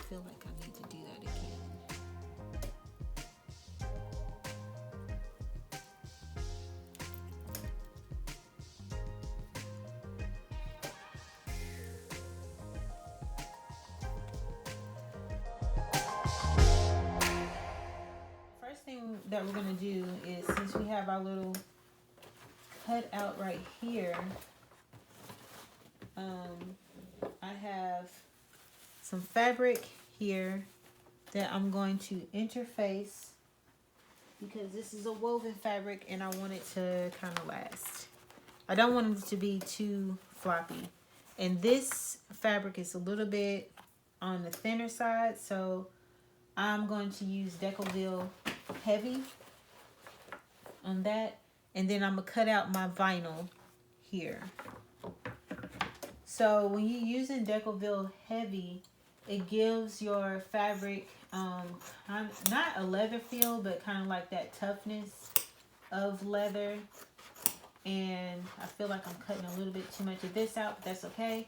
feel like I need to do that again. First thing that we're gonna do is, since we have our little cut out right here, I have some fabric here that I'm going to interface, because this is a woven fabric and I want it to kind of last. I don't want it to be too floppy. And this fabric is a little bit on the thinner side, so I'm going to use Decovil heavy on that. And then I'm going to cut out my vinyl here. So when you're using Decovil heavy, it gives your fabric not a leather feel, but kind of like that toughness of leather. And I feel like I'm cutting a little bit too much of this out, but that's okay.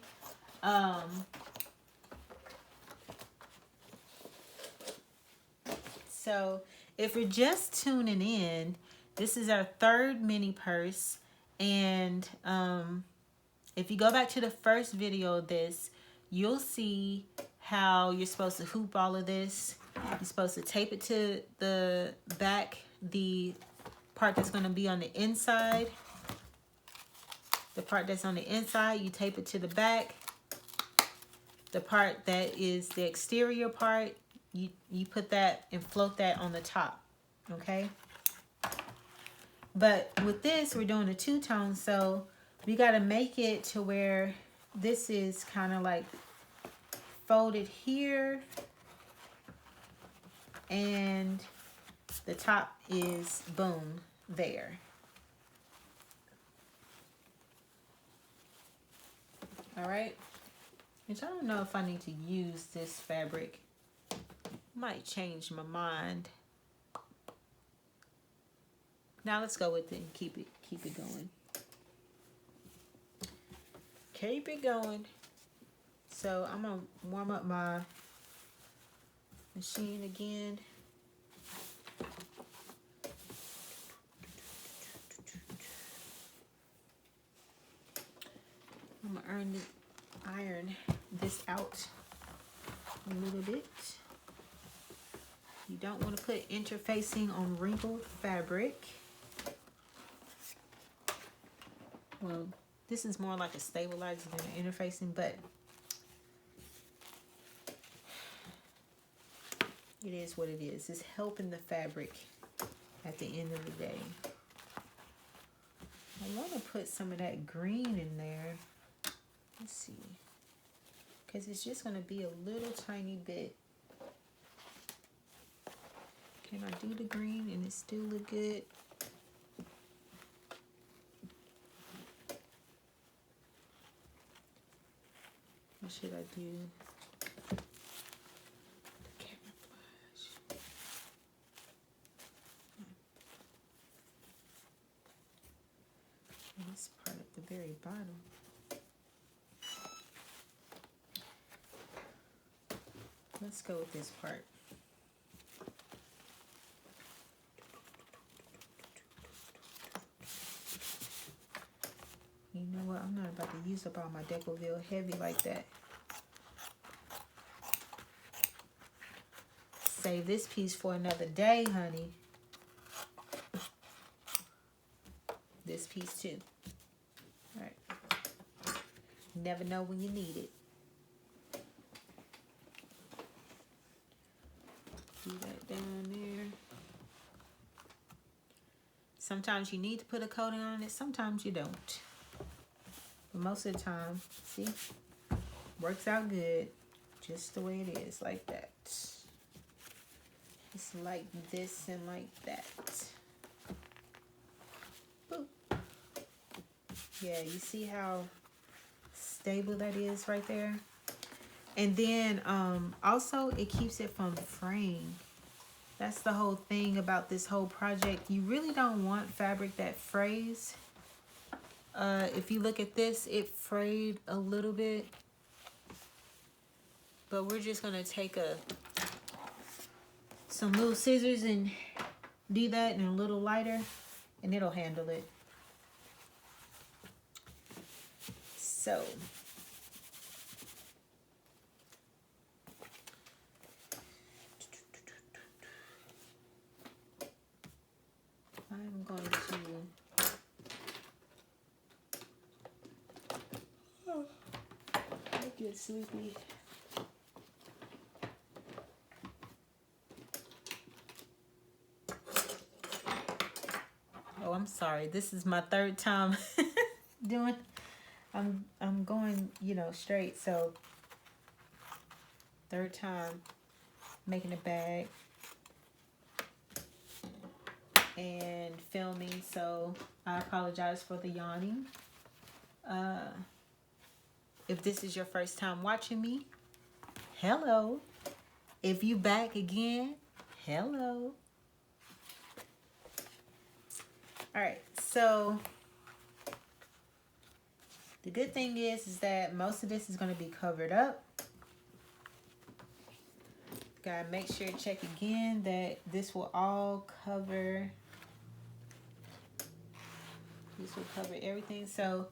So if you're just tuning in, this is our third mini purse. And if you go back to the first video of this, you'll see how you're supposed to hoop all of this. You're supposed to tape it to the back, the part that's going to be on the inside. The part that's on the inside, you tape it to the back. The part that is the exterior part, you put that and float that on the top, okay? But with this, we're doing a two-tone, so we got to make it to where this is kind of like folded here, and the top is boom there. All right, which I don't know if I need to use this fabric. Might change my mind. Now let's go with it and keep it going. Keep it going. So I'm gonna warm up my machine again. I'm gonna iron this out a little bit. You don't want to put interfacing on wrinkled fabric. Well, this is more like a stabilizer than an interfacing, but it is what it is. It's helping the fabric at the end of the day. I want to put some of that green in there. Let's see. Because it's just going to be a little tiny bit. Can I do the green and it still look good? What should I do? The camouflage. This part at the very bottom. Let's go with this part. You know what? I'm not about to use up all my Decovil heavy like that. Save this piece for another day, honey. This piece too. All right. Never know when you need it. Do that down there. Sometimes you need to put a coating on it. Sometimes you don't. But most of the time, see, works out good. Just the way it is, like that. It's like this and like that. Boop. Yeah, you see how stable that is right there? And then also it keeps it from fraying. That's the whole thing about this whole project. You really don't want fabric that frays. If you look at this, it frayed a little bit. But we're just gonna take some little scissors and do that, and a little lighter, and it'll handle it. So I'm going to I get sleepy. Oh, I'm sorry. This is my third time doing. I'm going, you know, straight. So third time making a bag and filming. So I apologize for the yawning. If this is your first time watching me, hello. If you back again, hello. All right, so the good thing is that most of this is going to be covered up. Gotta make sure to check again that this will all cover. This will cover everything. So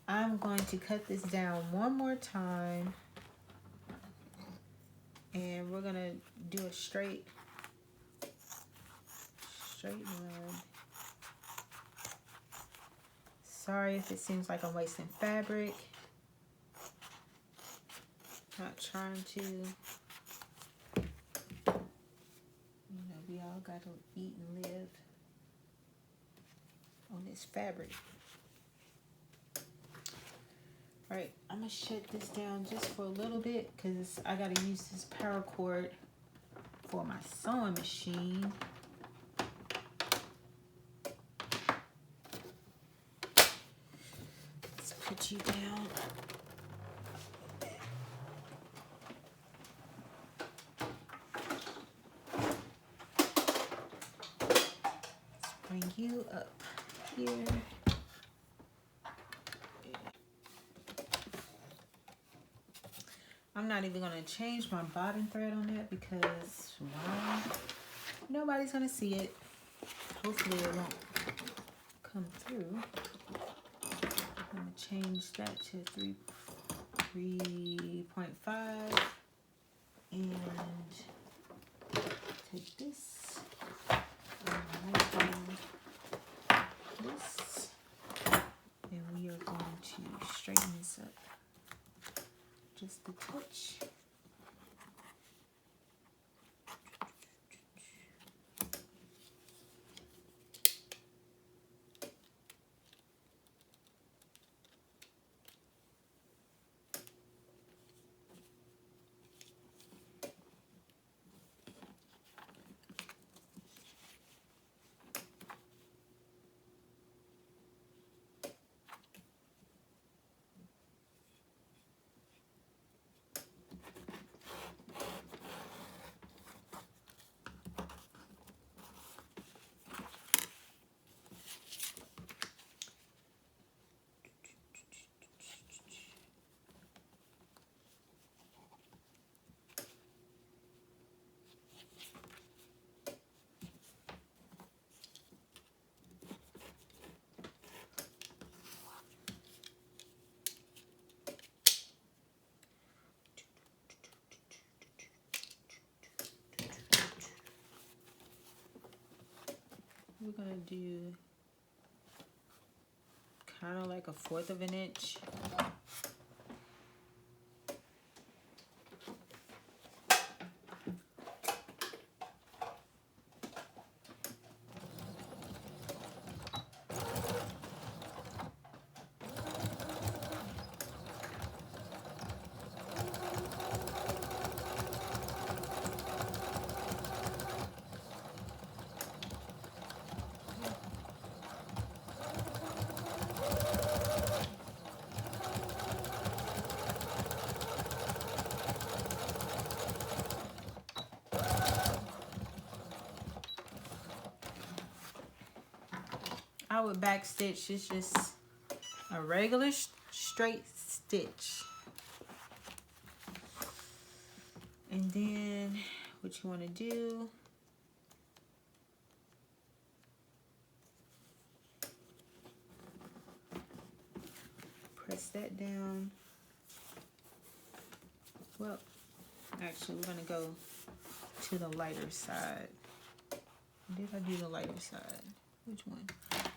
I'm going to cut this down one more time, and we're gonna do a straight line. Sorry if it seems like I'm wasting fabric. Not trying to, you know, we all gotta eat and live on this fabric. All right, I'm gonna shut this down just for a little bit because I gotta use this power cord for my sewing machine. Let's put you down. Let's bring you up here. I'm not even going to change my bobbin thread on that because, well, nobody's going to see it. Hopefully it won't come through. I'm going to change that to 3.5 and take this and this, and we are going to straighten this up just a touch. We're gonna do kind of like 1/4 of an inch. I would back stitch. It's just a regular straight stitch. And then what you want to do, press that down. Well, actually we're going to go to the lighter side. Did I do the lighter side? Which one?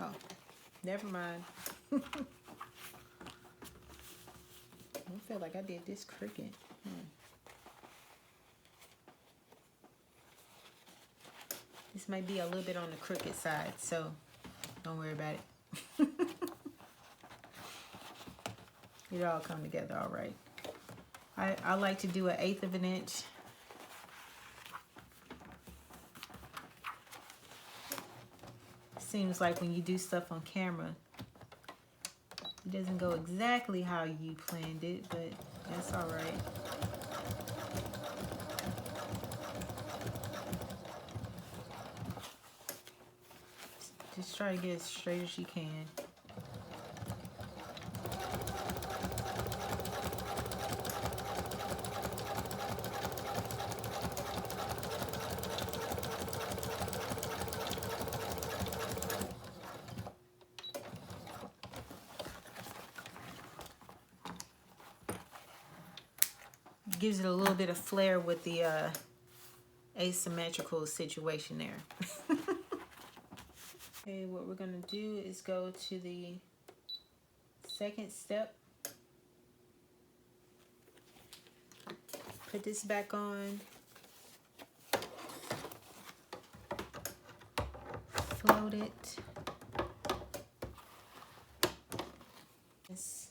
Oh, never mind. I feel like I did this crooked. This might be a little bit on the crooked side, so don't worry about it. It'll all come together all right. I like to do 1/8 of an inch. Seems like when you do stuff on camera, it doesn't go exactly how you planned it, but that's all right. Just try to get as straight as you can. Gives it a little bit of flair with the asymmetrical situation there. Okay, what we're going to do is go to the second step. Put this back on. Float it. Yes.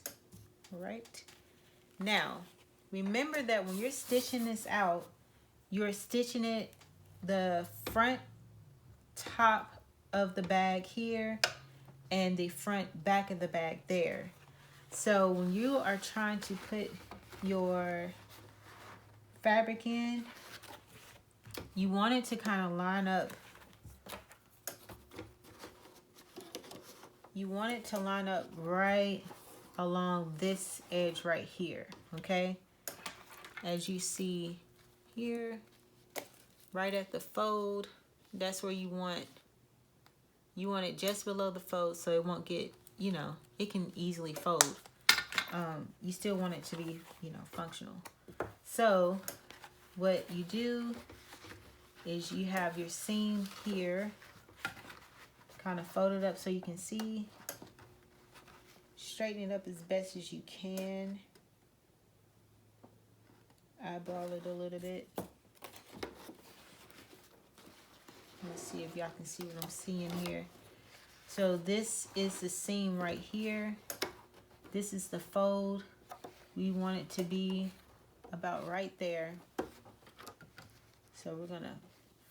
Right. Now, remember that when you're stitching this out, you're stitching it the front top of the bag here and the front back of the bag there. So when you are trying to put your fabric in, you want it to kind of line up. You want it to line up right along this edge right here, okay? As you see here, right at the fold, that's where you want it just below the fold so it won't get, you know, it can easily fold. You still want it to be, you know, functional. So what you do is you have your seam here kind of folded up so you can see. Straighten it up as best as you can. Eyeball it a little bit. Let's see if y'all can see what I'm seeing here. So this is the seam right here. This is the fold. We want it to be about right there. So we're gonna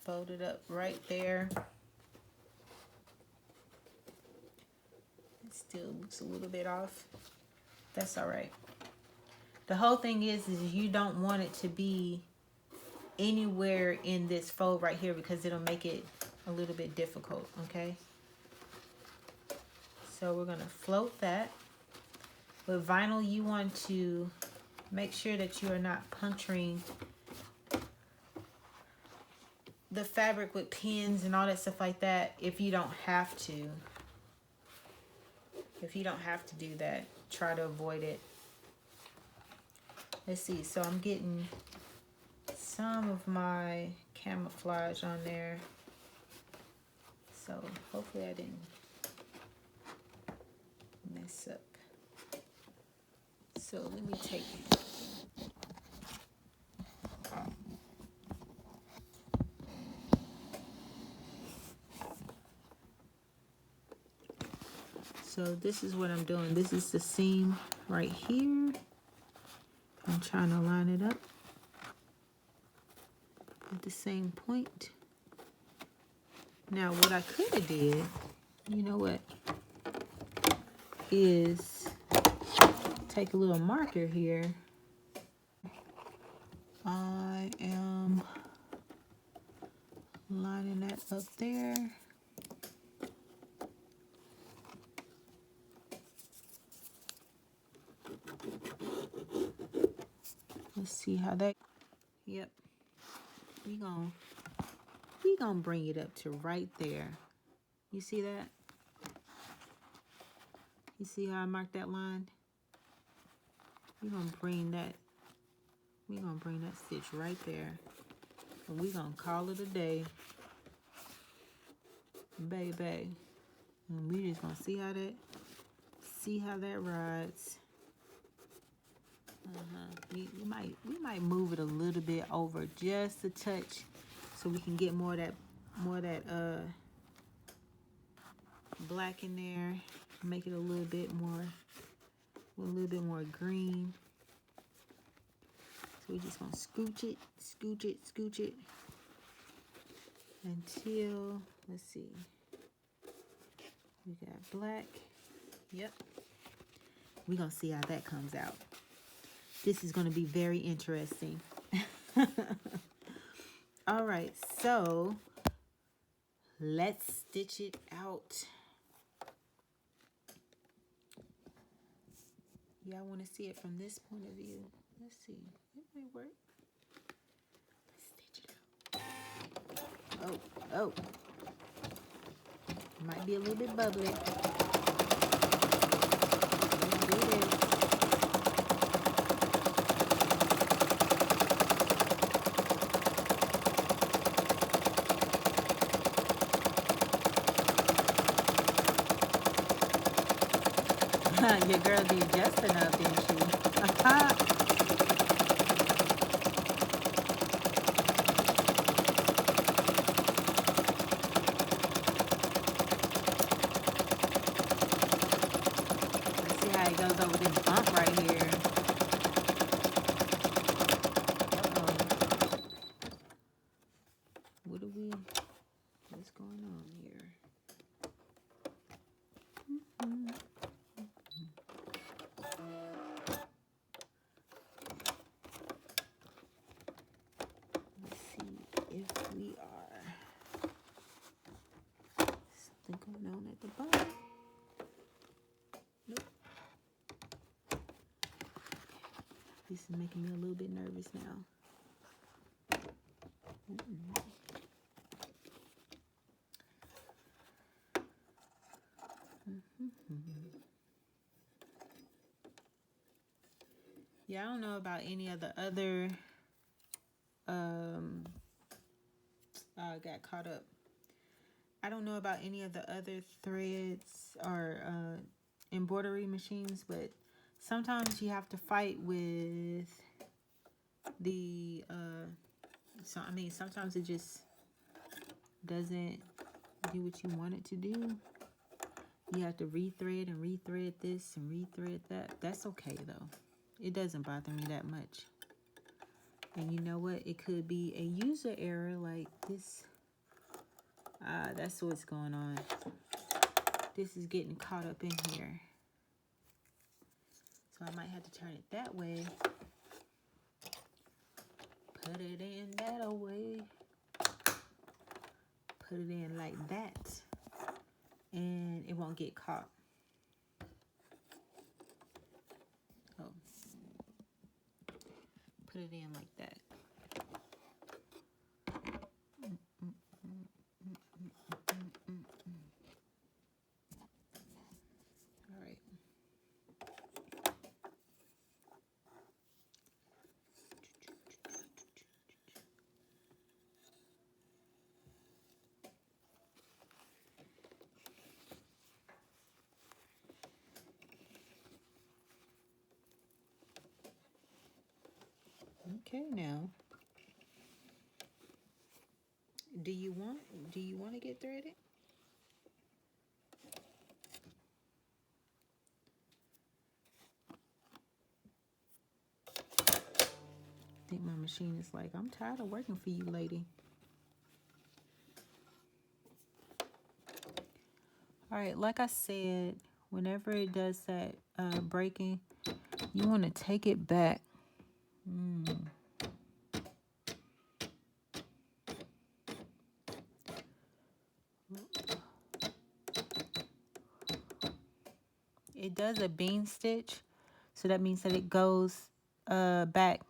fold it up right there. It still looks a little bit off. That's all right. The whole thing is you don't want it to be anywhere in this fold right here because it'll make it a little bit difficult, okay? So we're gonna float that. With vinyl, you want to make sure that you are not puncturing the fabric with pins and all that stuff like that if you don't have to. If you don't have to do that, try to avoid it. Let's see, so I'm getting some of my camouflage on there. So hopefully I didn't mess up. So let me take So this is what I'm doing. This is the seam right here. I'm trying to line it up at the same point. Now what I could have did, you know what, is take a little marker here. I am lining that up there. Let's see how that, yep, we gonna bring it up to right there. You see that? You see how I marked that line? We're gonna bring that stitch right there. And we're gonna call it a day. Baby. And we just gonna see how that rides. We might move it a little bit over just a touch so we can get more of that black in there. Make it a little bit more green. So we're just gonna scooch it until, let's see, we got black. Yep. We're gonna see how that comes out. This is gonna be very interesting. All right, so let's stitch it out. Y'all want to see it from this point of view? Let's see. It might work. Let's stitch it out. Oh. Might be a little bit bubbly. Let's do this. Your girl did just enough, didn't she? Let's see how it goes over this bump right here. What's going on here? If we are something going on at the bottom. Nope. This is making me a little bit nervous now. Yeah, I don't know about any of the other got caught up. I don't know about any of the other threads or embroidery machines, but sometimes you have to fight with the sometimes it just doesn't do what you want it to do. You have to rethread and rethread this and rethread that. That's okay though. It doesn't bother me that much. And you know what? It could be a user error like this. That's what's going on. This is getting caught up in here. So I might have to turn it that way. Put it in that way. Put it in like that. And it won't get caught. Oh. Put it in like that. All right. Okay, now. Do you want to get threaded? I think my machine is like, I'm tired of working for you, lady. All right, like I said, whenever it does that breaking, you want to take it back. It does a bean stitch, so that means that it goes back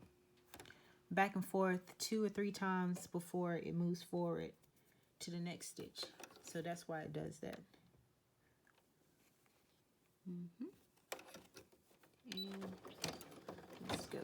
back and forth 2 or 3 times before it moves forward to the next stitch. So that's why it does that. And let's go.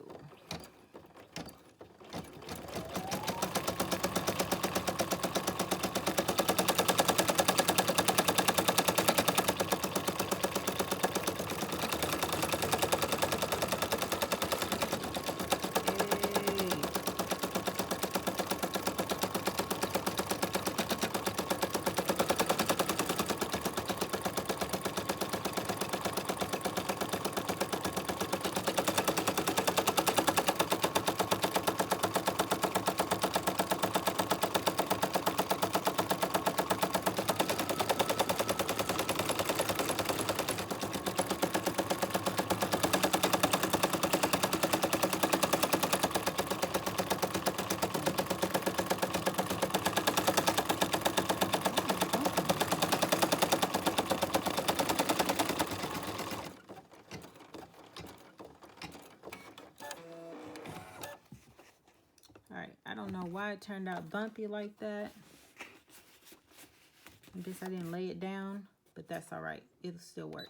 I don't know why it turned out bumpy like that. I guess I didn't lay it down, but that's all right. It'll still work.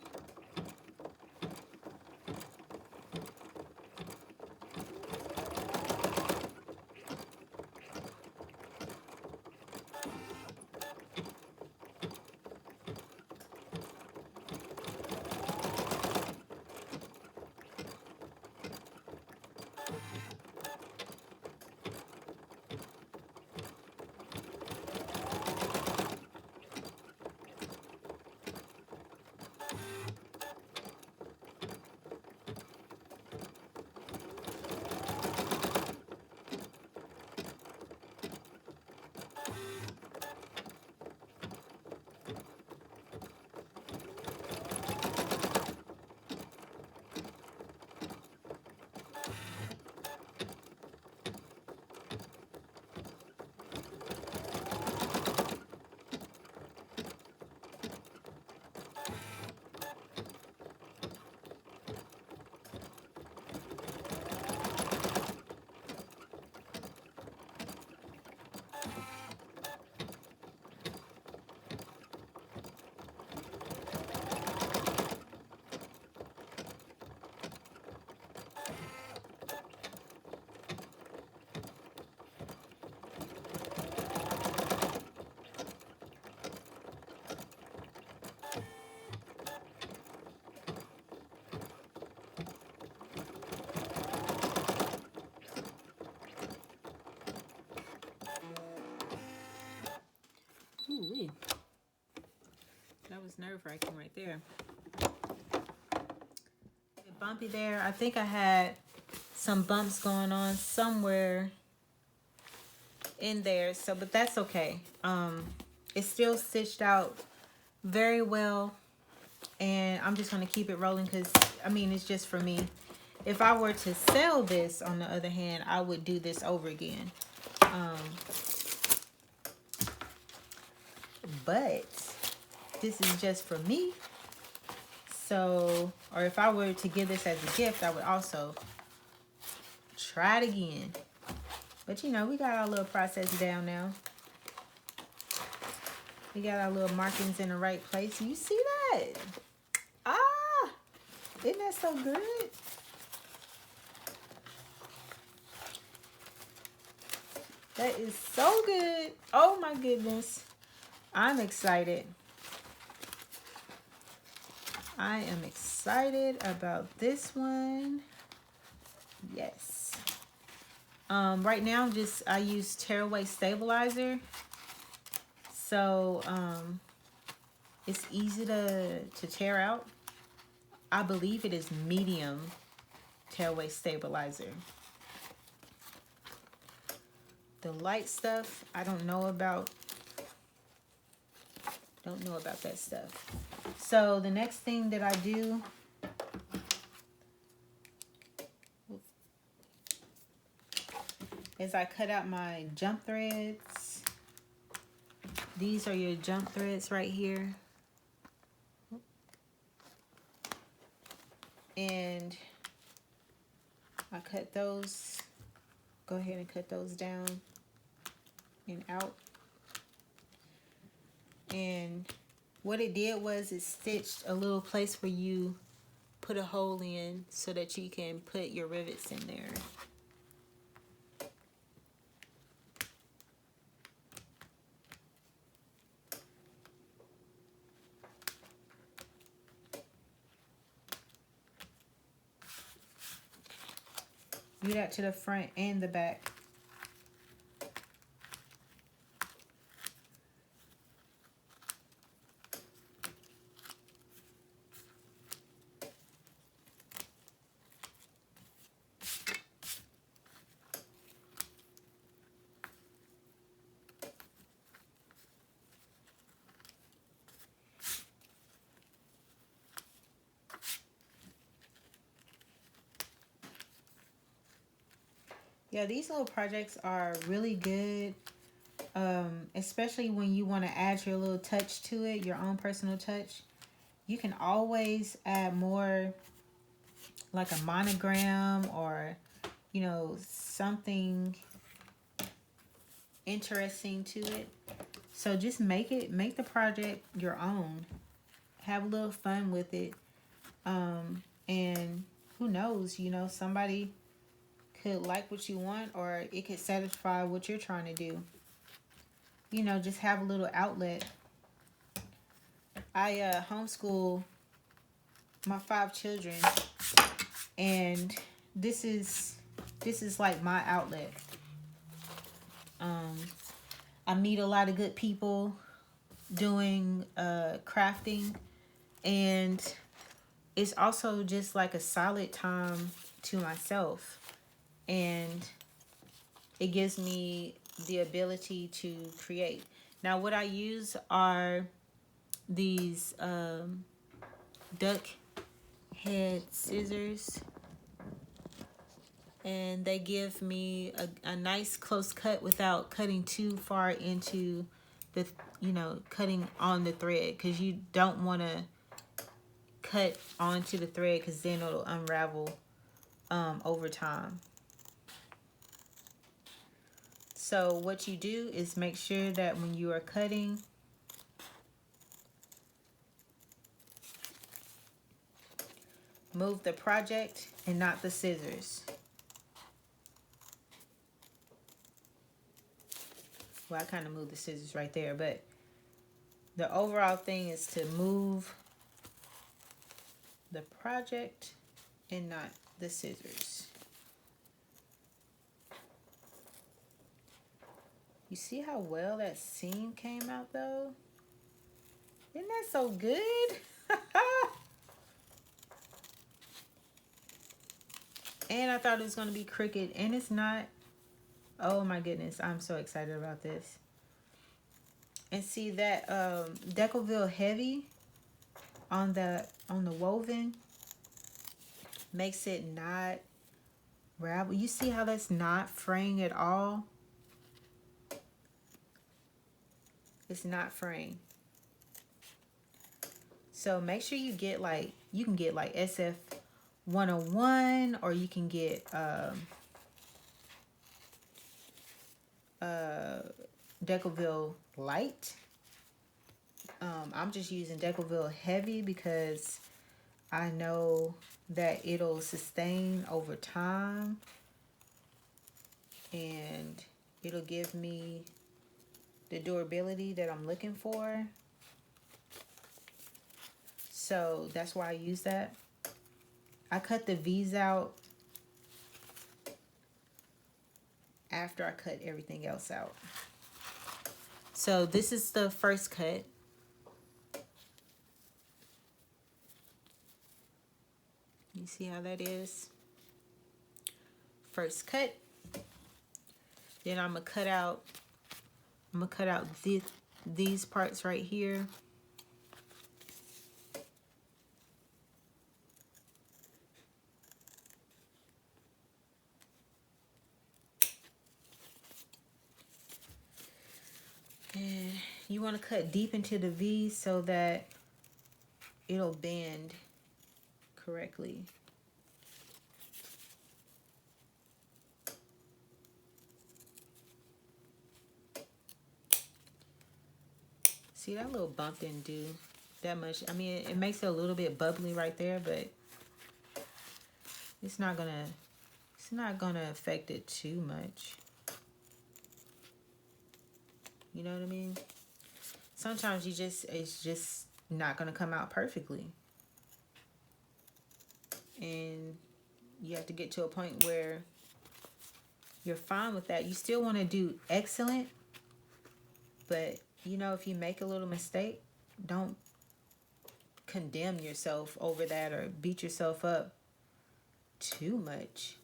Ooh-wee. That was nerve-wracking right there. Bumpy there. I think I had some bumps going on somewhere in there, so but that's okay. It's still stitched out very well, and I'm just going to keep it rolling because I mean it's just for me. If I were to sell this, on the other hand, I would do this over again. But this is just for me. So, or if I were to give this as a gift, I would also try it again. But you know, we got our little process down now. We got our little markings in the right place. You see that? Ah! Isn't that so good? That is so good. Oh my goodness. I'm excited. I am excited about this one. Yes. Right now, I use tearaway stabilizer. So, it's easy to tear out. I believe it is medium tearaway stabilizer. The light stuff, I don't know about. Don't know about that stuff. So the next thing that I do is I cut out my jump threads. These are your jump threads right here. And I cut those go ahead and cut those down and out. And what it did was it stitched a little place where you put a hole in so that you can put your rivets in there. Do that to the front and the back. Yeah, these little projects are really good, especially when you want to add your little touch to it, your own personal touch. You can always add more, like a monogram or, you know, something interesting to it. So just make the project your own. Have a little fun with it. And who knows, you know, somebody could like what you want, or it could satisfy what you're trying to do. You know, just have a little outlet. I homeschool my 5 children, and this is like my outlet. I meet a lot of good people doing crafting, and it's also just like a solid time to myself, and it gives me the ability to create. Now what I use are these duck head scissors, and they give me a nice close cut without cutting too far into the, you know, cutting on the thread, because you don't want to cut onto the thread, because then it'll unravel over time. So what you do is make sure that when you are cutting, move the project and not the scissors. Well, I kind of moved the scissors right there, but the overall thing is to move the project and not the scissors. You see how well that seam came out though? Isn't that so good? And I thought it was going to be crooked, and it's not. Oh my goodness, I'm so excited about this. And see that Decovil heavy on the woven makes it not ravel. You see how that's not fraying at all? It's not fraying. So make sure you get like, you can get like SF 101, or you can get Decovil light. I'm just using Decovil heavy because I know that it'll sustain over time, and it'll give me the durability that I'm looking for. So that's why I use that. I cut the V's out after I cut everything else out. So this is the first cut. You see how that is? First cut. Then I'm gonna cut out these parts right here. And you want to cut deep into the V so that it'll bend correctly. See, that little bump didn't do that much. I mean, it makes it a little bit bubbly right there, but it's not gonna affect it too much. You know what I mean? Sometimes it's just not gonna come out perfectly. And you have to get to a point where you're fine with that. You still want to do excellent, but you know, if you make a little mistake, don't condemn yourself over that or beat yourself up too much,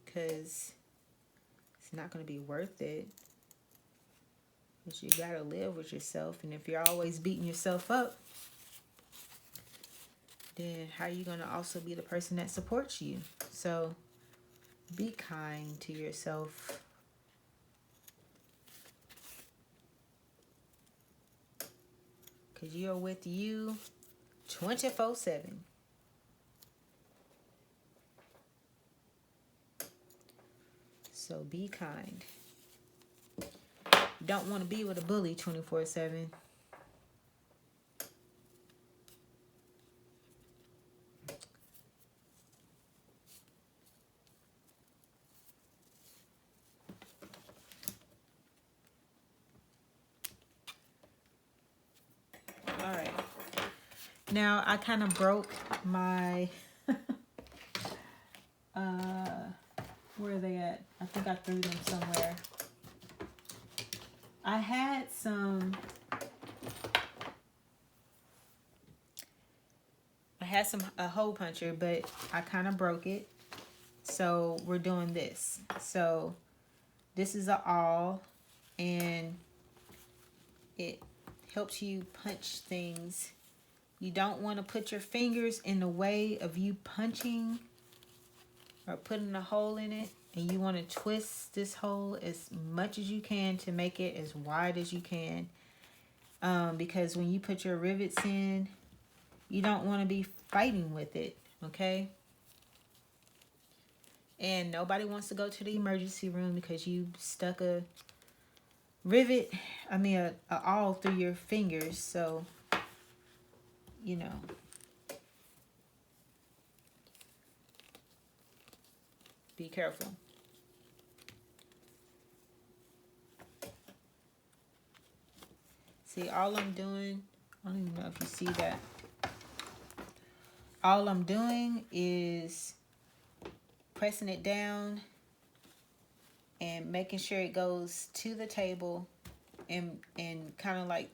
because it's not going to be worth it. But you got to live with yourself, and if you're always beating yourself up, then how are you going to also be the person that supports you? So be kind to yourself. Because you're with you 24/7. So be kind. Don't want to be with a bully 24/7. All right. Now I kind of broke my where are they at? I think I threw them somewhere. I had a hole puncher, but I kind of broke it. So we're doing this. So this is a awl, and it helps you punch things. You don't want to put your fingers in the way of you punching or putting a hole in it. And you want to twist this hole as much as you can to make it as wide as you can. Because when you put your rivets in, you don't want to be fighting with it, okay? And nobody wants to go to the emergency room because you stuck a rivet, a awl through your fingers. So, you know. Be careful. See, all I'm doing, I don't even know if you see that. All I'm doing is pressing it down and making sure it goes to the table, and kind of like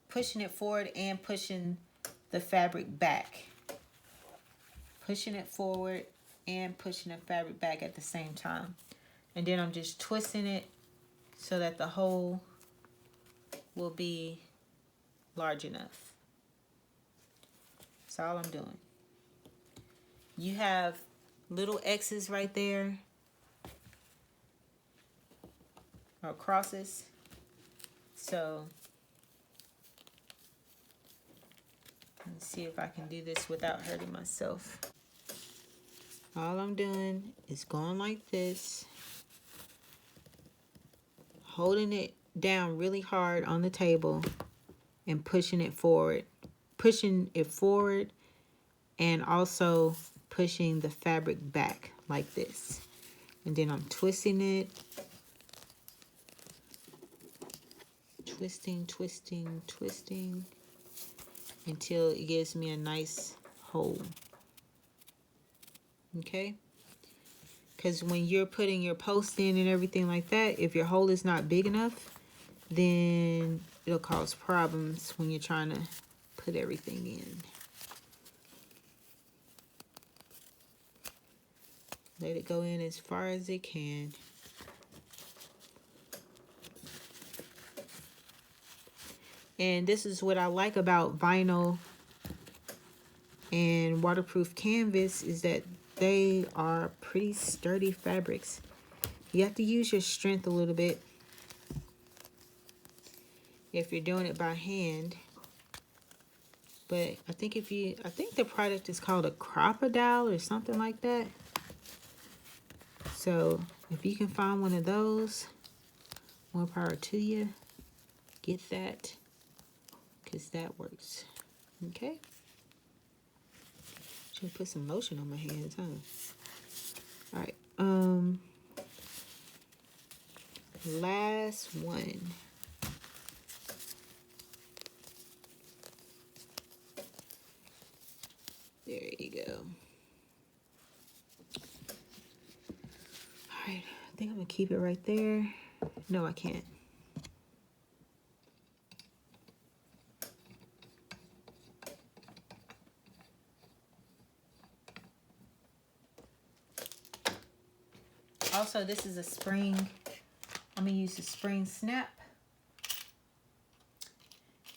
pushing it forward and pushing the fabric back. Pushing it forward and pushing the fabric back at the same time. And then I'm just twisting it so that the hole will be large enough. That's all I'm doing. You have little X's right there, or crosses. So let's see if I can do this without hurting myself. All I'm doing is going like this, holding it down really hard on the table and pushing it forward. Pushing it forward and also pushing the fabric back like this. And then I'm twisting it. Twisting, twisting, twisting until it gives me a nice hole. Okay? Because when you're putting your post in and everything like that, if your hole is not big enough, then it'll cause problems when you're trying to put everything in. Let it go in as far as it can. And this is what I like about vinyl and waterproof canvas, is that they are pretty sturdy fabrics. You have to use your strength a little bit if you're doing it by hand. But I think the product is called a crocodile or something like that. So if you can find one of those, more power to you. Get that. because that works. Okay. Should put some lotion on my hands, huh? All right. Last one. There you go. All right. I think I'm gonna keep it right there. No, I can't. Also, this is a spring. I'm going to use the spring snap.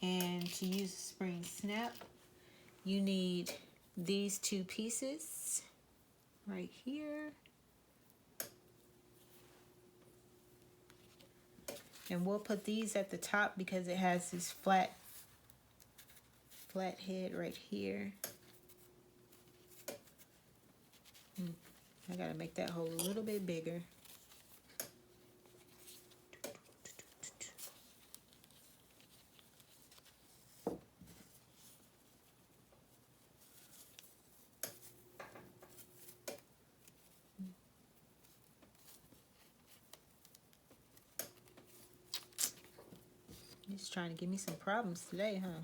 And to use the spring snap, you need these two pieces right here. And we'll put these at the top because it has this flat head right here. I gotta make that hole a little bit bigger. He's trying to give me some problems today, huh?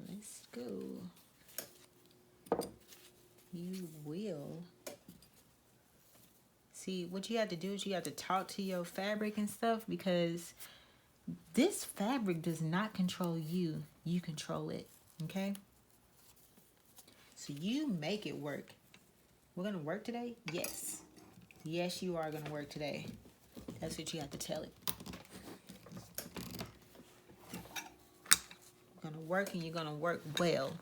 Let's go. You will. See, what you have to do is you have to talk to your fabric and stuff, because this fabric does not control you. You control it, okay? So you make it work. We're going to work today? Yes. Yes, you are going to work today. That's what you have to tell it. You're going to work, and you're going to work well.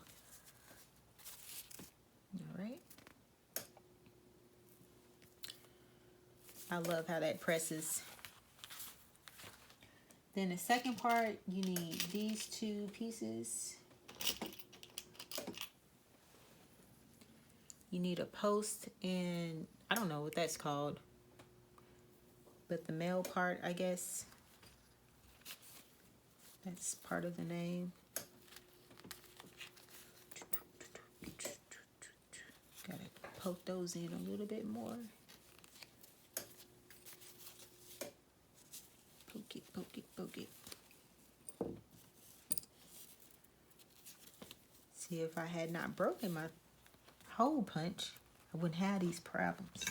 All right. I love how that presses. Then the second part, you need these two pieces. You need a post, and I don't know what that's called, but the male part, I guess, that's part of the name. Gotta poke those in a little bit more. Poke it, poke it, poke it. See, if I had not broken my hole punch, I wouldn't have these problems.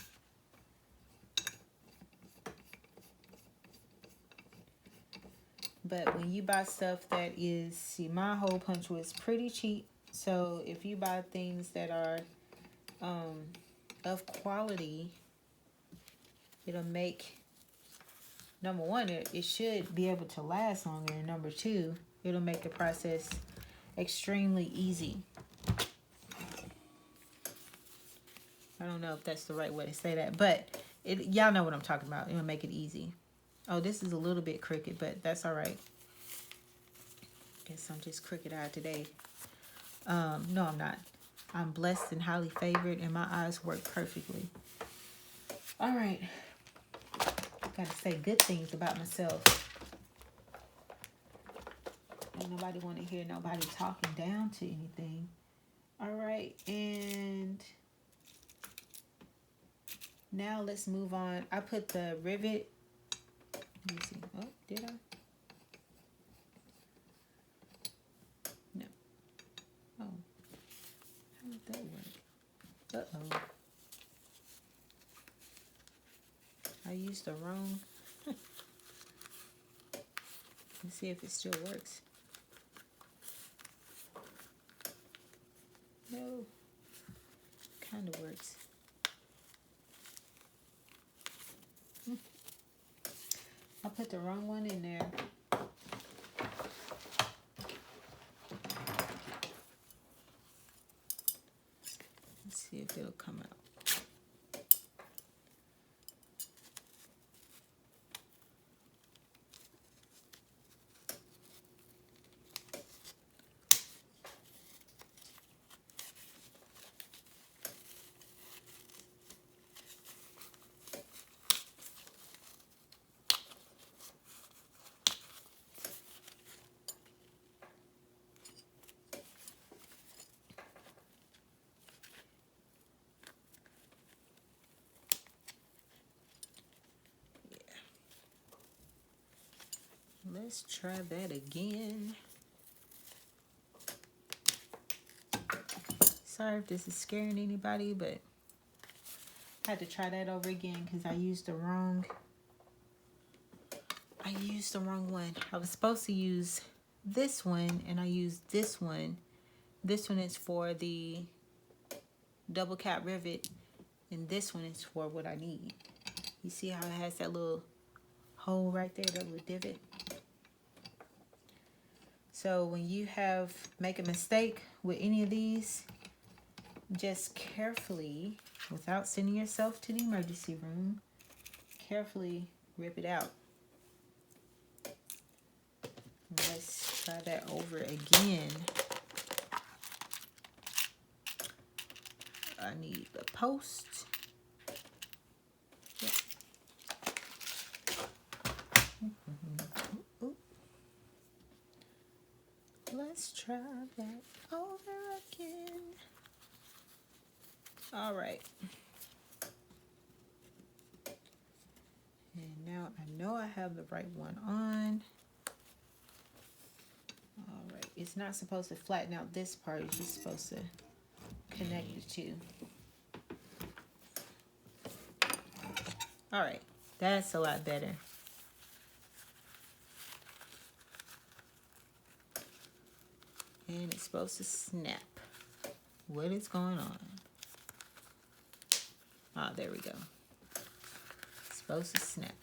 But when you buy stuff that is, see, my hole punch was pretty cheap. So if you buy things that are of quality, it'll make, number one, it should be able to last longer, and number two, it'll make the process extremely easy. I don't know if that's the right way to say that, but y'all know what I'm talking about. It'll make it easy. Oh, this is a little bit crooked, but that's all right. Guess I'm just crooked-eyed today. No, I'm not. I'm blessed and highly favored, and my eyes work perfectly. All right. Gotta say good things about myself. Ain't nobody want to hear nobody talking down to anything. All right, and now let's move on. I put the rivet. Let me see. Oh, did I? No. Oh. How did that work? Uh-oh. I used the wrong. Let's see if it still works. No. Kind of works. I put the wrong one in there. Let's see if it'll come out. Let's try that again. Sorry if this is scaring anybody, but I had to try that over again because I used the wrong one. I was supposed to use this one and I used this one. This one is for the double cap rivet and this one is for what I need. You see how it has that little hole right there, that little divot? So when you make a mistake with any of these, just carefully, without sending yourself to the emergency room, carefully rip it out. Let's try that over again. I need the post. Yep. Let's try that over again. All right. And now I know I have the right one on. All right. It's not supposed to flatten out this part. It's just supposed to connect the two. All right. That's a lot better. And it's supposed to snap. What is going on? Ah, there we go. It's supposed to snap.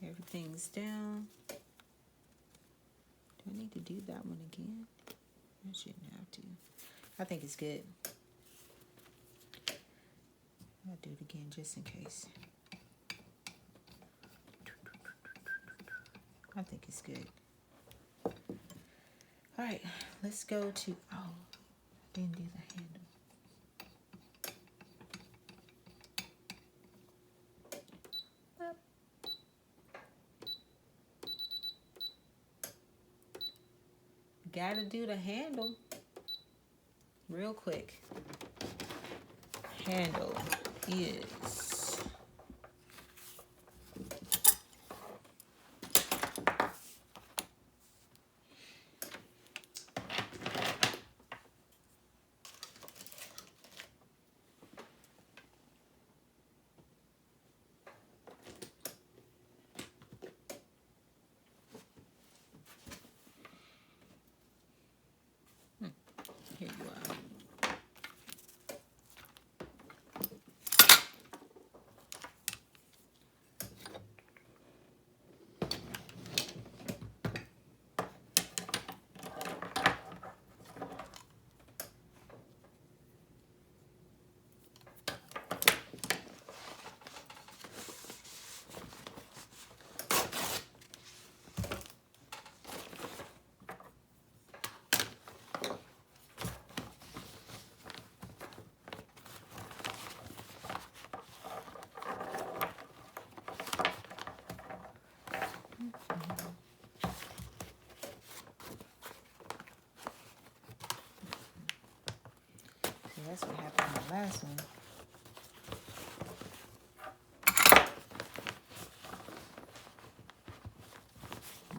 Everything's down. Do I need to do that one again? I shouldn't have to. I think it's good. I'll do it again just in case. I think it's good. All right, let's go to, oh, I didn't do the handle. Up. Gotta do the handle real quick. Handle is here you are. That's what happened in the last one.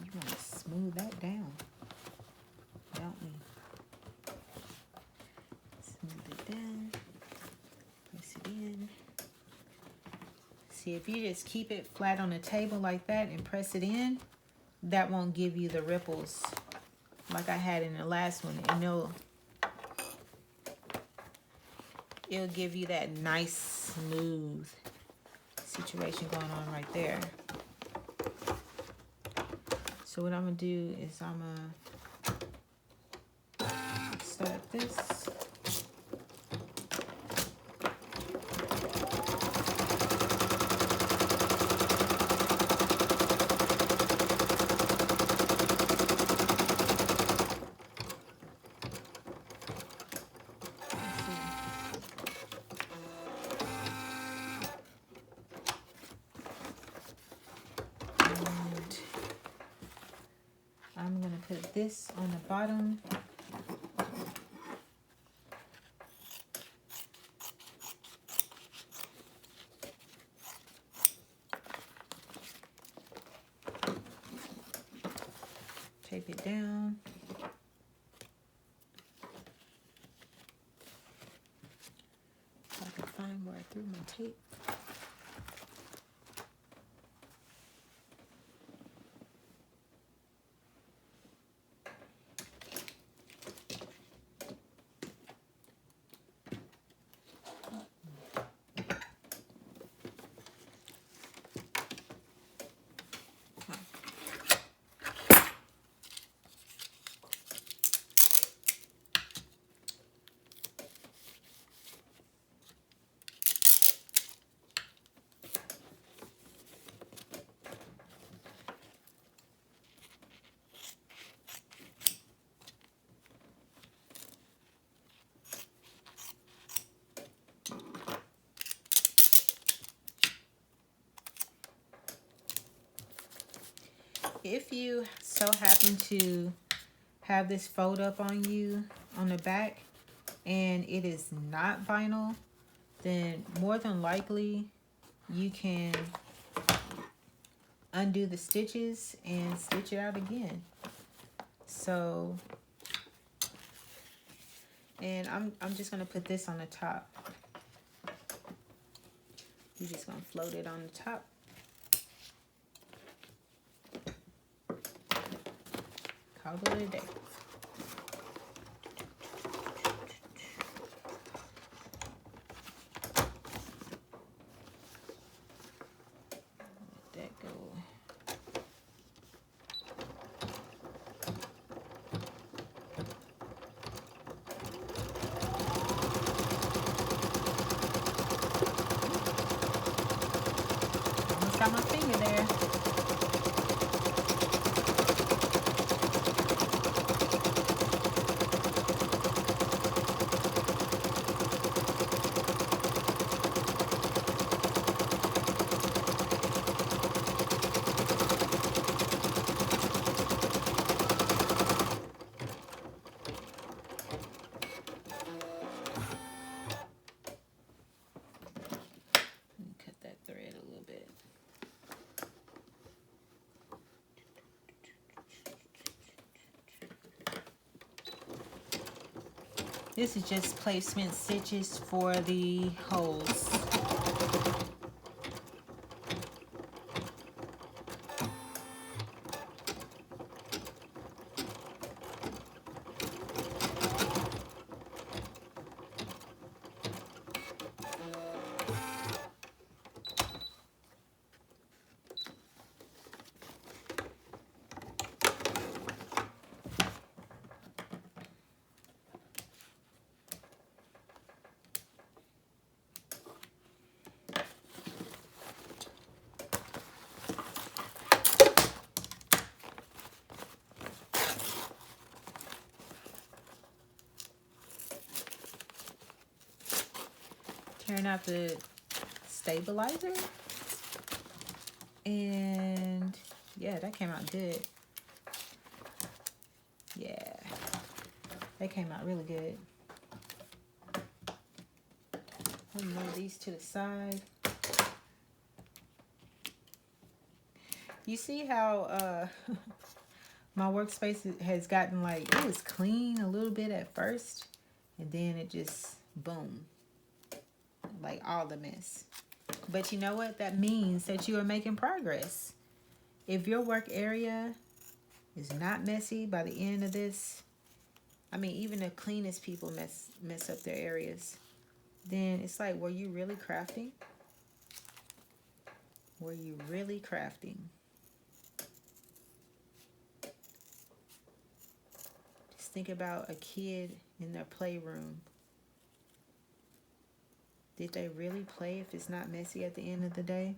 You want to smooth that down, don't we? Smooth it down. Press it in. See, if you just keep it flat on the table like that and press it in, that won't give you the ripples like I had in the last one. And it'll give you that nice, smooth situation going on right there. So what I'm going to do is I'm going to start this. I'm going to put this on the bottom. tape it down. If I can find where I threw my tape. If you so happen to have this fold up on you on the back and it is not vinyl, then more than likely you can undo the stitches and stitch it out again. So, and I'm just gonna put this on the top. You're just gonna float it on the top. Call it a day. Let that go. Almost got my finger there. This is just placement stitches for the holes. Tearing out the stabilizer, and yeah, that came out good. Yeah, that came out really good. I'll move these to the side. You see how my workspace has gotten, like, it was clean a little bit at first, and then it just boom, like all the mess. But you know what? That means that you are making progress. If your work area is not messy by the end of this, I mean, even the cleanest people mess up their areas, then it's like, were you really crafting? Were you really crafting? Just think about a kid in their playroom. Did they really play if it's not messy at the end of the day?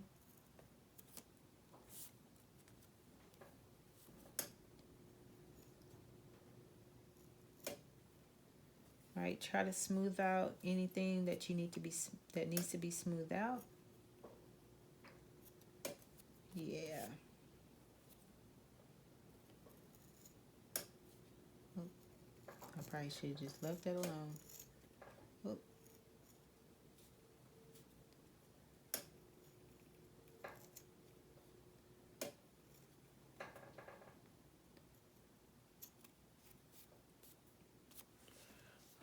All right, try to smooth out anything that needs to be smoothed out. Yeah. Oh, I probably should have just left that alone. Oh.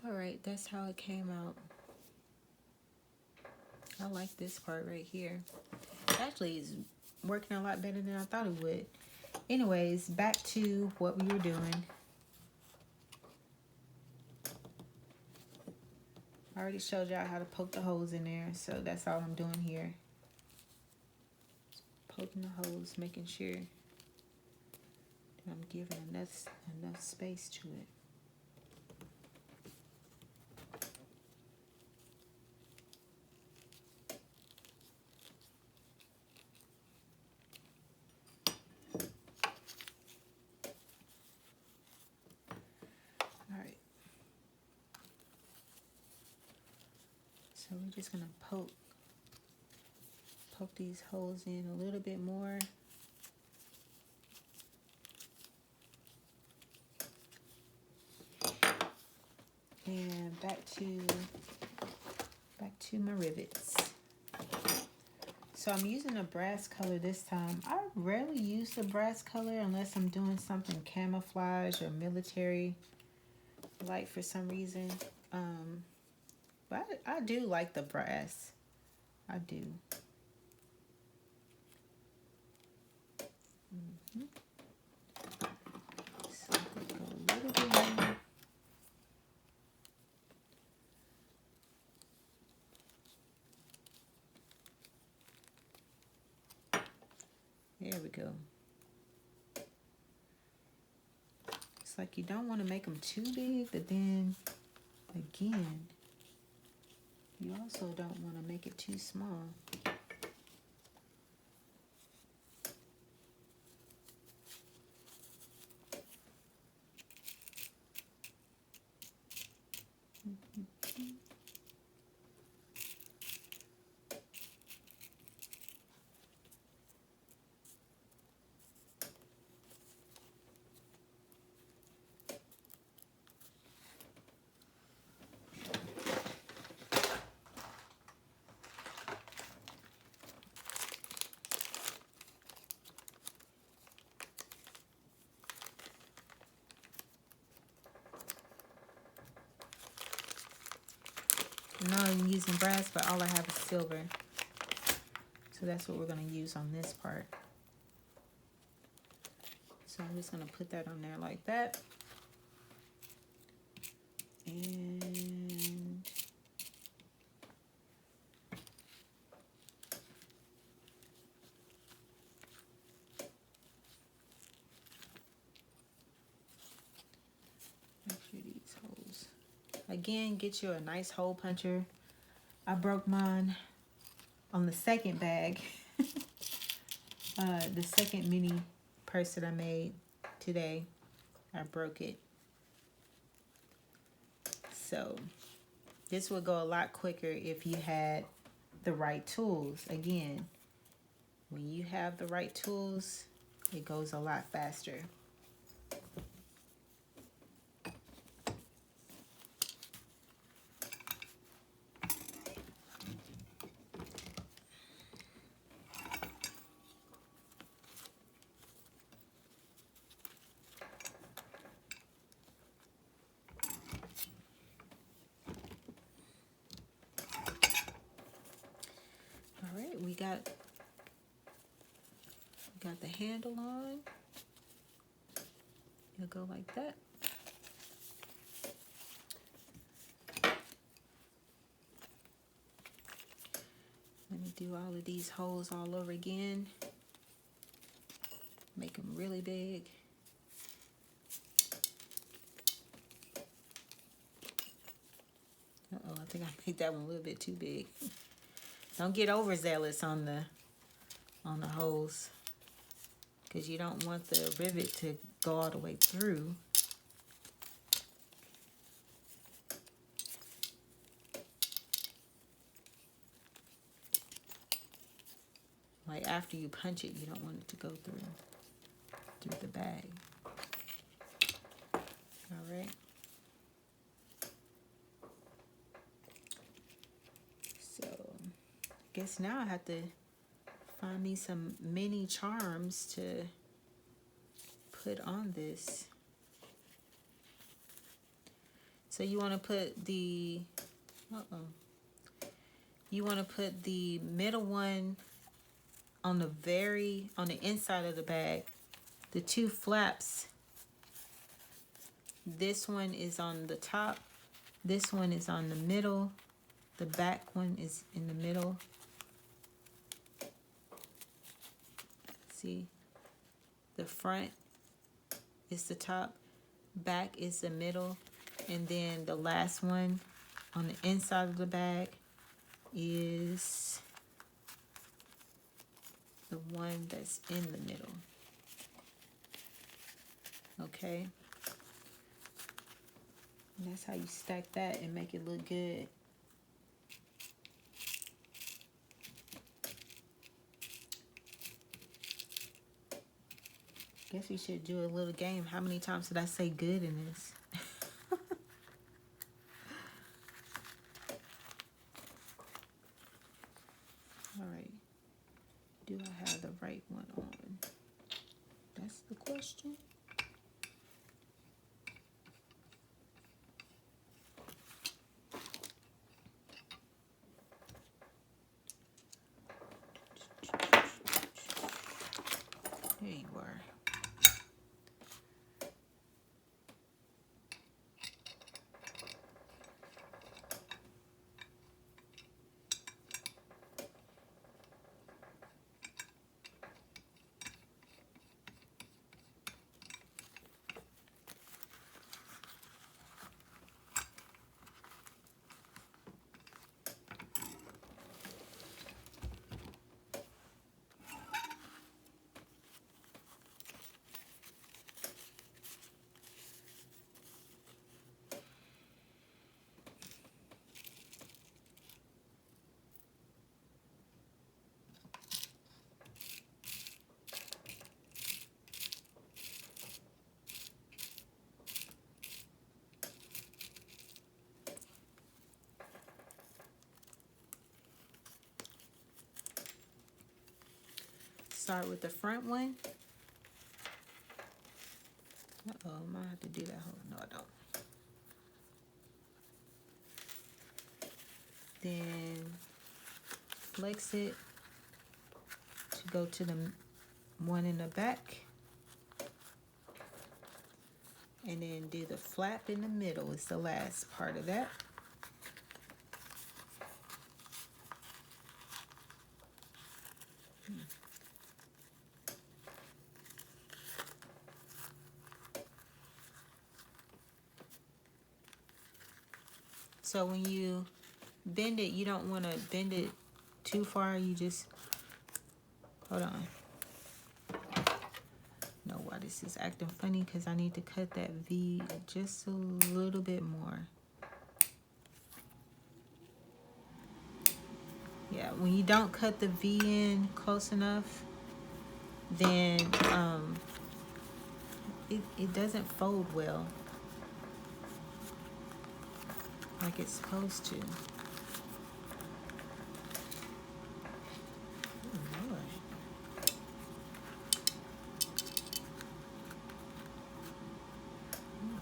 All right, that's how it came out. I like this part right here. Actually, it's working a lot better than I thought it would. Anyways, back to what we were doing. I already showed y'all how to poke the holes in there, so that's all I'm doing here. Just poking the holes, making sure that I'm giving enough space to it. So we're just gonna poke these holes in a little bit more. And back to my rivets. So I'm using a brass color this time. I rarely use the brass color unless I'm doing something camouflage or military like for some reason. But I do like the brass. I do. So go a little bit more. There we go. It's like you don't want to make them too big, but then again, you also don't want to make it too small. No, I'm using brass, but all I have is silver. So that's what we're going to use on this part. So I'm just going to put that on there like that. And make sure these holes. Again, get you a nice hole puncher. I broke mine on the second bag. The second mini purse that I made today. I broke it. So this would go a lot quicker if you had the right tools. Again, when you have the right tools, it goes a lot faster. We got the handle on. It'll go like that. Let me do all of these holes all over again. Make them really big. Uh-oh, I think I made that one a little bit too big. Don't get overzealous on the holes, because you don't want the rivet to go all the way through. Like after you punch it, you don't want it to go through the bag. All right. So I guess now I have to find me some mini charms to put on this. So you want to put the, you want to put the middle one on the inside of the bag. The two flaps, this one is on the top, this one is on the middle, the back one is in the middle. See, the front is the top, back is the middle, and then the last one on the inside of the bag is the one that's in the middle. Okay, and that's how you stack that and make it look good. Guess we should do a little game. How many times did I say good in this? All right. Do I have the right one on? That's the question. There you are. Start with the front one. Uh-oh, I might have to do that whole, no I don't. Then flex it to go to the one in the back. And then do the flap in the middle is the last part of that. So when you bend it, you don't want to bend it too far. You just, hold on. Know why this is acting funny, because I need to cut that V just a little bit more. Yeah, when you don't cut the V in close enough, then it doesn't fold well like it's supposed to. Oh, Lord.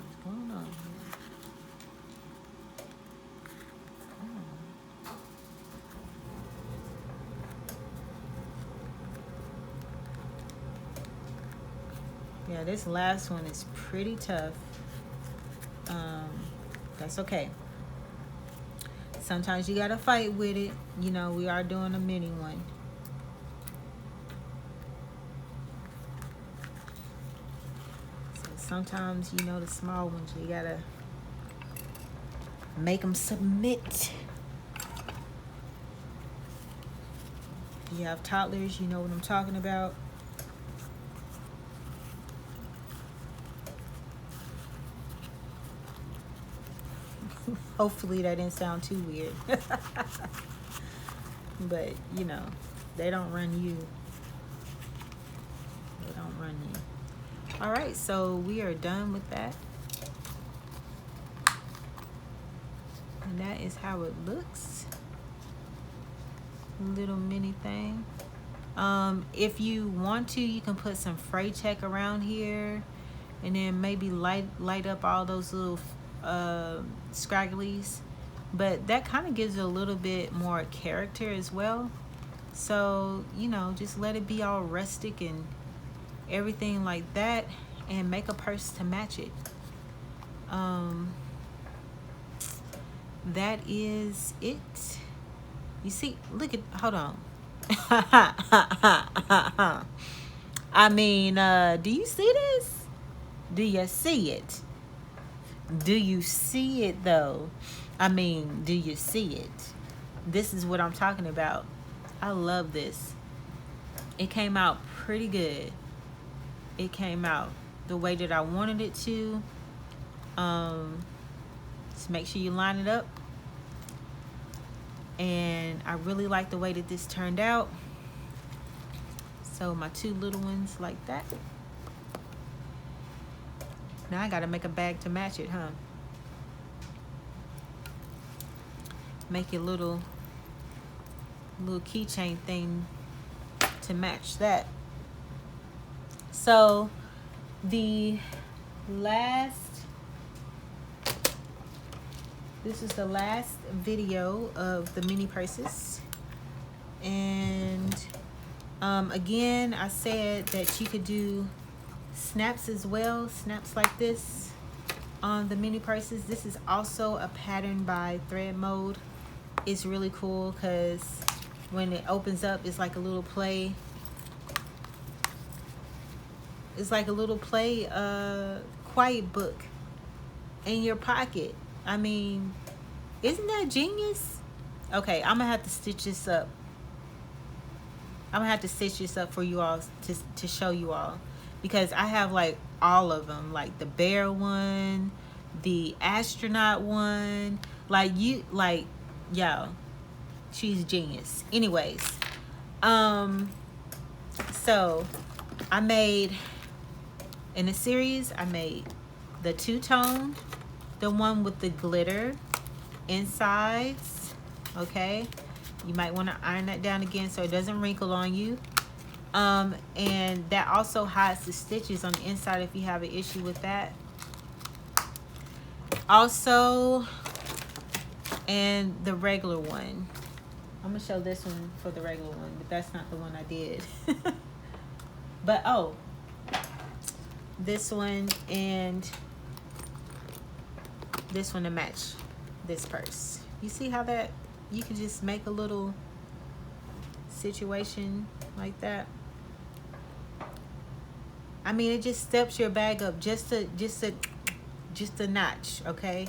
What's going on here? Oh. Yeah, this last one is pretty tough. That's okay. Sometimes you gotta fight with it. You know, we are doing a mini one. So sometimes, you know, the small ones, you gotta make them submit. If you have toddlers, you know what I'm talking about. Hopefully that didn't sound too weird. But, you know, they don't run you. They don't run you. All right, so we are done with that. And that is how it looks. Little mini thing. If you want to, you can put some fray check around here. And then maybe light up all those little scragglies, but that kind of gives it a little bit more character as well. So, you know, just let it be all rustic and everything like that, and make a purse to match it. That is it. You see, look at, hold on. I mean, do you see this? Do you see it? Do you see it though? I mean, do you see it? This is what I'm talking about. I love this. It came out pretty good. It came out the way that I wanted it to. Just make sure you line it up. And I really like the way that this turned out. So my two little ones like that. Now I gotta make a bag to match it, huh? Make a little keychain thing to match that. So this is the last video of the mini purses. And again, I said that you could do snaps as well, snaps like this on the mini purses. This is also a pattern by ThreadMode. It's really cool because when it opens up, it's like a little play. It's like a little play quiet book in your pocket. I mean, isn't that genius? Okay, I'm gonna have to stitch this up. I'm gonna have to stitch this up for you all to show you all, because I have like all of them, like the bear one, the astronaut one, like y'all, she's genius. Anyways, so I made, in the series, I made the two-tone, the one with the glitter insides, okay? You might want to iron that down again so it doesn't wrinkle on you. And that also hides the stitches on the inside if you have an issue with that. Also, and the regular one. I'm gonna show this one for the regular one, but that's not the one I did. But oh, this one and this one to match this purse. You see how that you can just make a little situation like that? I mean, it just steps your bag up just a notch, okay?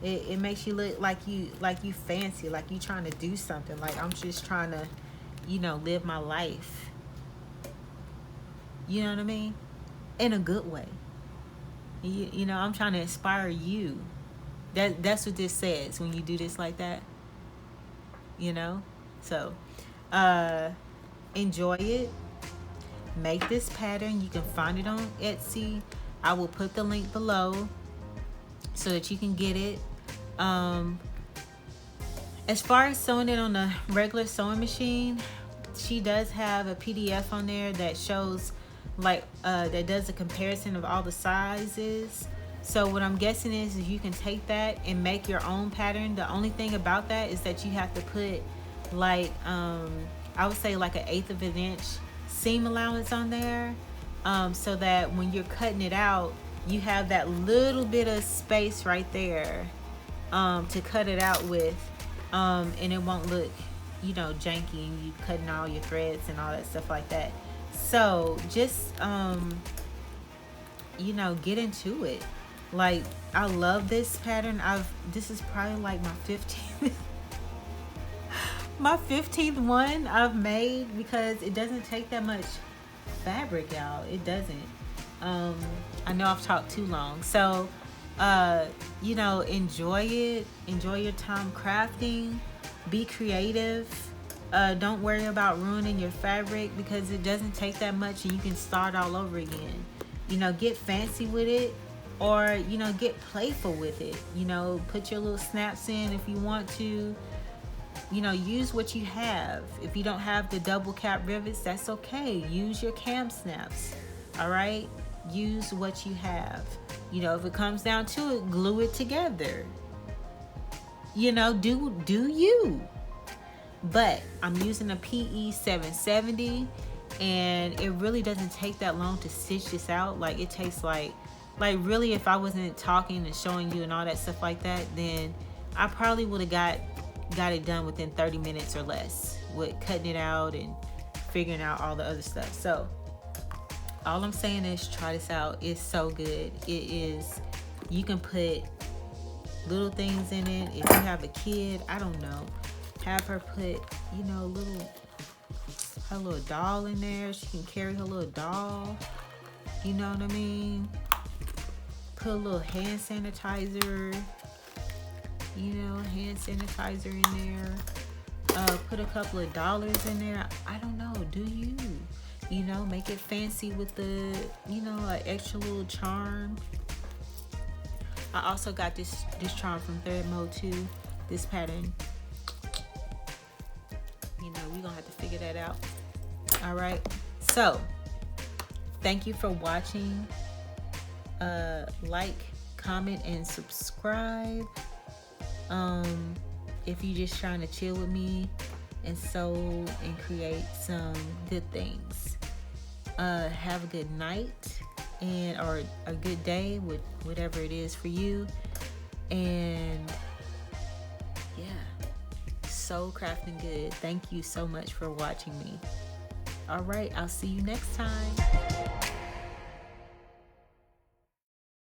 It makes you look like you fancy, like you trying to do something. Like I'm just trying to, you know, live my life. You know what I mean? In a good way. You know, I'm trying to inspire you. That's what this says when you do this like that. You know? So, enjoy it. Make this pattern. You can find it on Etsy. I will put the link below so that you can get it. As far as sewing it on a regular sewing machine, she does have a PDF on there that shows like that does a comparison of all the sizes. So what I'm guessing is you can take that and make your own pattern. The only thing about that is that you have to put like I would say like 1/8 of an inch seam allowance on there, so that when you're cutting it out, you have that little bit of space right there to cut it out with, and it won't look, you know, janky, and you cutting all your threads and all that stuff like that. So just you know, get into it. Like, I love this pattern. This is probably like my 15th my 15th one I've made, because it doesn't take that much fabric, y'all. It doesn't. I know I've talked too long. So you know, enjoy it. Enjoy your time crafting. Be creative. Don't worry about ruining your fabric, because it doesn't take that much and you can start all over again. You know, get fancy with it, or, you know, get playful with it. You know, put your little snaps in if you want to. You know, use what you have. If you don't have the double cap rivets, that's okay. Use your cam snaps. All right, use what you have. You know, if it comes down to it, glue it together. You know, do you. But I'm using a PE 770, and it really doesn't take that long to stitch this out. Like, it takes like really, if I wasn't talking and showing you and all that stuff like that, then I probably would have got it done within 30 minutes or less with cutting it out and figuring out all the other stuff. So all I'm saying is try this out. It's so good. It is. You can put little things in it. If you have a kid, I don't know, have her put, you know, her little doll in there. She can carry her little doll. You know what I mean? Put a little hand sanitizer. You know, hand sanitizer in there. Put a couple of dollars in there. I don't know. Do you? You know, make it fancy with the, you know, an extra little charm. I also got this charm from ThreadMode too. This pattern. You know, we're gonna have to figure that out. All right. So, thank you for watching. Like, comment, and subscribe. If you're just trying to chill with me and sew and create some good things. Have a good night or a good day with whatever it is for you. And yeah, so crafting good. Thank you so much for watching me. All right, I'll see you next time.